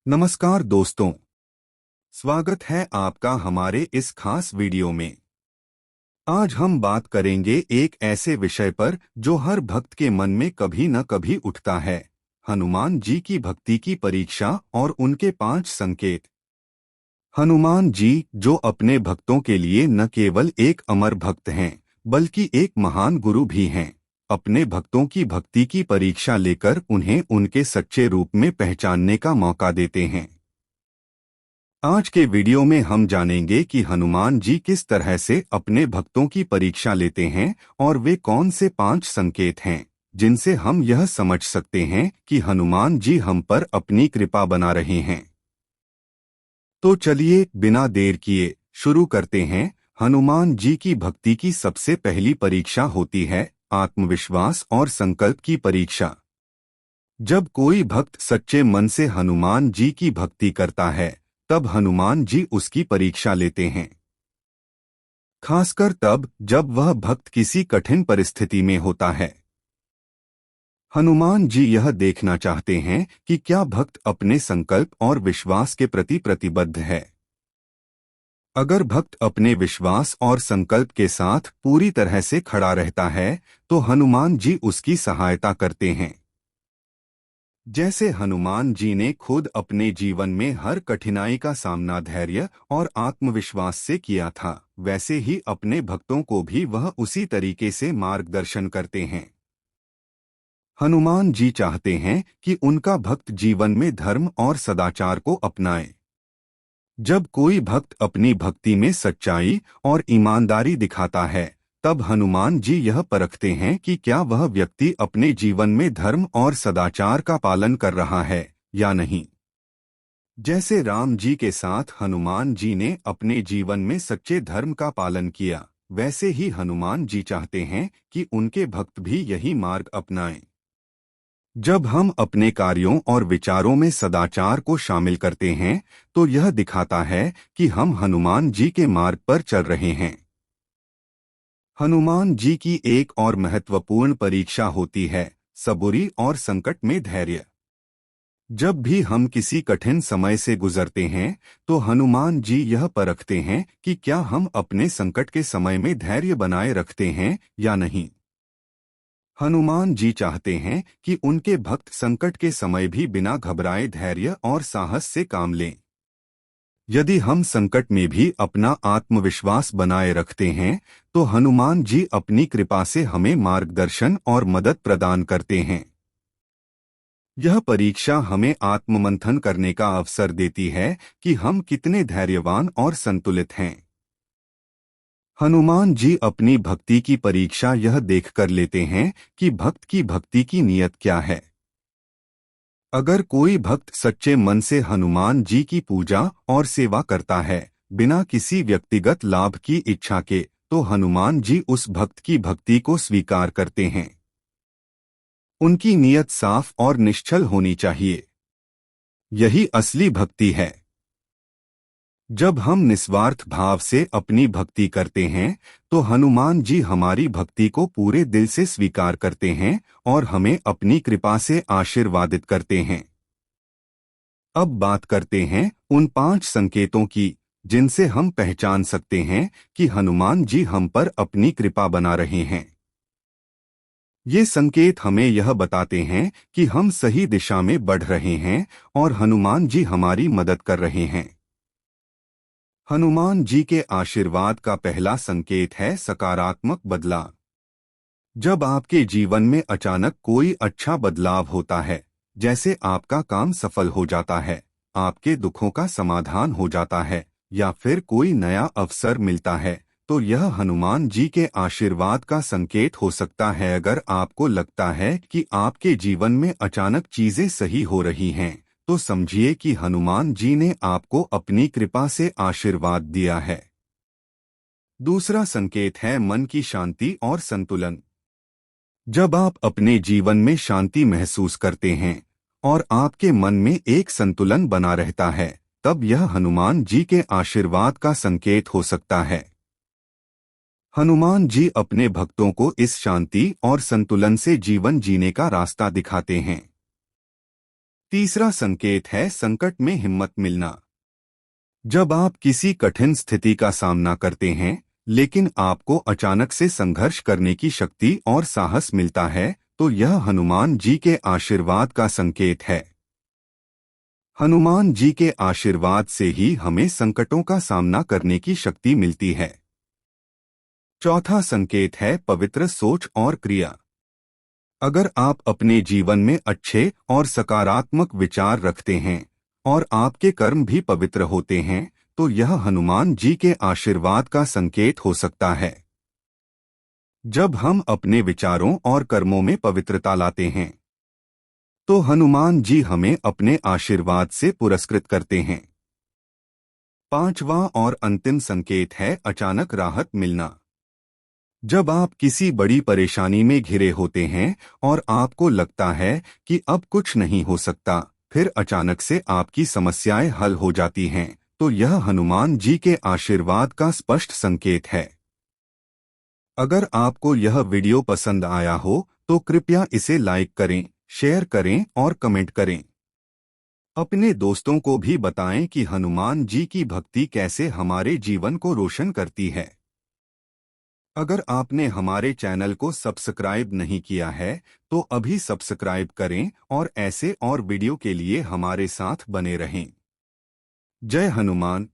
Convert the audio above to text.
नमस्कार दोस्तों, स्वागत है आपका हमारे इस खास वीडियो में। आज हम बात करेंगे एक ऐसे विषय पर जो हर भक्त के मन में कभी न कभी उठता है, हनुमान जी की भक्ति की परीक्षा और उनके 5 संकेत। हनुमान जी जो अपने भक्तों के लिए न केवल एक अमर भक्त हैं, बल्कि एक महान गुरु भी हैं, अपने भक्तों की भक्ति की परीक्षा लेकर उन्हें उनके सच्चे रूप में पहचानने का मौका देते हैं। आज के वीडियो में हम जानेंगे कि हनुमान जी किस तरह से अपने भक्तों की परीक्षा लेते हैं और वे कौन से 5 संकेत हैं जिनसे हम यह समझ सकते हैं कि हनुमान जी हम पर अपनी कृपा बना रहे हैं। तो चलिए बिना देर किए शुरू करते हैं। हनुमान जी की भक्ति की सबसे पहली परीक्षा होती है आत्मविश्वास और संकल्प की परीक्षा। जब कोई भक्त सच्चे मन से हनुमान जी की भक्ति करता है, तब हनुमान जी उसकी परीक्षा लेते हैं। खासकर तब जब वह भक्त किसी कठिन परिस्थिति में होता है। हनुमान जी यह देखना चाहते हैं कि क्या भक्त अपने संकल्प और विश्वास के प्रति प्रतिबद्ध है। अगर भक्त अपने विश्वास और संकल्प के साथ पूरी तरह से खड़ा रहता है, तो हनुमान जी उसकी सहायता करते हैं। जैसे हनुमान जी ने खुद अपने जीवन में हर कठिनाई का सामना धैर्य और आत्मविश्वास से किया था, वैसे ही अपने भक्तों को भी वह उसी तरीके से मार्गदर्शन करते हैं। हनुमान जी चाहते हैं कि उनका भक्त जीवन में धर्म और सदाचार को अपनाए। जब कोई भक्त अपनी भक्ति में सच्चाई और ईमानदारी दिखाता है, तब हनुमान जी यह परखते हैं कि क्या वह व्यक्ति अपने जीवन में धर्म और सदाचार का पालन कर रहा है या नहीं। जैसे राम जी के साथ हनुमान जी ने अपने जीवन में सच्चे धर्म का पालन किया, वैसे ही हनुमान जी चाहते हैं कि उनके भक्त भी यही मार्ग अपनाएं। जब हम अपने कार्यों और विचारों में सदाचार को शामिल करते हैं, तो यह दिखाता है कि हम हनुमान जी के मार्ग पर चल रहे हैं। हनुमान जी की एक और महत्वपूर्ण परीक्षा होती है सबूरी और संकट में धैर्य। जब भी हम किसी कठिन समय से गुजरते हैं, तो हनुमान जी यह परखते हैं कि क्या हम अपने संकट के समय में धैर्य बनाए रखते हैं या नहीं। हनुमान जी चाहते हैं कि उनके भक्त संकट के समय भी बिना घबराए धैर्य और साहस से काम लें। यदि हम संकट में भी अपना आत्मविश्वास बनाए रखते हैं, तो हनुमान जी अपनी कृपा से हमें मार्गदर्शन और मदद प्रदान करते हैं। यह परीक्षा हमें आत्ममंथन करने का अवसर देती है कि हम कितने धैर्यवान और संतुलित हैं। हनुमान जी अपनी भक्ति की परीक्षा यह देखकर लेते हैं कि भक्त की भक्ति की नीयत क्या है। अगर कोई भक्त सच्चे मन से हनुमान जी की पूजा और सेवा करता है, बिना किसी व्यक्तिगत लाभ की इच्छा के, तो हनुमान जी उस भक्त की भक्ति को स्वीकार करते हैं। उनकी नीयत साफ और निश्चल होनी चाहिए। यही असली भक्ति है। जब हम निस्वार्थ भाव से अपनी भक्ति करते हैं, तो हनुमान जी हमारी भक्ति को पूरे दिल से स्वीकार करते हैं और हमें अपनी कृपा से आशीर्वादित करते हैं। अब बात करते हैं उन 5 संकेतों की, जिनसे हम पहचान सकते हैं कि हनुमान जी हम पर अपनी कृपा बना रहे हैं। ये संकेत हमें यह बताते हैं कि हम सही दिशा में बढ़ रहे हैं और हनुमान जी हमारी मदद कर रहे हैं। हनुमान जी के आशीर्वाद का पहला संकेत है सकारात्मक बदलाव। जब आपके जीवन में अचानक कोई अच्छा बदलाव होता है, जैसे आपका काम सफल हो जाता है, आपके दुखों का समाधान हो जाता है या फिर कोई नया अवसर मिलता है, तो यह हनुमान जी के आशीर्वाद का संकेत हो सकता है। अगर आपको लगता है कि आपके जीवन में अचानक चीजें सही हो रही हैं, तो समझिए कि हनुमान जी ने आपको अपनी कृपा से आशीर्वाद दिया है। दूसरा संकेत है मन की शांति और संतुलन। जब आप अपने जीवन में शांति महसूस करते हैं और आपके मन में एक संतुलन बना रहता है, तब यह हनुमान जी के आशीर्वाद का संकेत हो सकता है। हनुमान जी अपने भक्तों को इस शांति और संतुलन से जीवन जीने का रास्ता दिखाते हैं। तीसरा संकेत है संकट में हिम्मत मिलना। जब आप किसी कठिन स्थिति का सामना करते हैं, लेकिन आपको अचानक से संघर्ष करने की शक्ति और साहस मिलता है, तो यह हनुमान जी के आशीर्वाद का संकेत है। हनुमान जी के आशीर्वाद से ही हमें संकटों का सामना करने की शक्ति मिलती है। चौथा संकेत है पवित्र सोच और क्रिया। अगर आप अपने जीवन में अच्छे और सकारात्मक विचार रखते हैं और आपके कर्म भी पवित्र होते हैं, तो यह हनुमान जी के आशीर्वाद का संकेत हो सकता है। जब हम अपने विचारों और कर्मों में पवित्रता लाते हैं, तो हनुमान जी हमें अपने आशीर्वाद से पुरस्कृत करते हैं। पांचवा और अंतिम संकेत है अचानक राहत मिलना। जब आप किसी बड़ी परेशानी में घिरे होते हैं और आपको लगता है कि अब कुछ नहीं हो सकता, फिर अचानक से आपकी समस्याएं हल हो जाती हैं, तो यह हनुमान जी के आशीर्वाद का स्पष्ट संकेत है। अगर आपको यह वीडियो पसंद आया हो, तो कृपया इसे लाइक करें, शेयर करें और कमेंट करें। अपने दोस्तों को भी बताएं कि हनुमान जी की भक्ति कैसे हमारे जीवन को रोशन करती है। अगर आपने हमारे चैनल को सब्सक्राइब नहीं किया है, तो अभी सब्सक्राइब करें और ऐसे और वीडियो के लिए हमारे साथ बने रहें। जय हनुमान।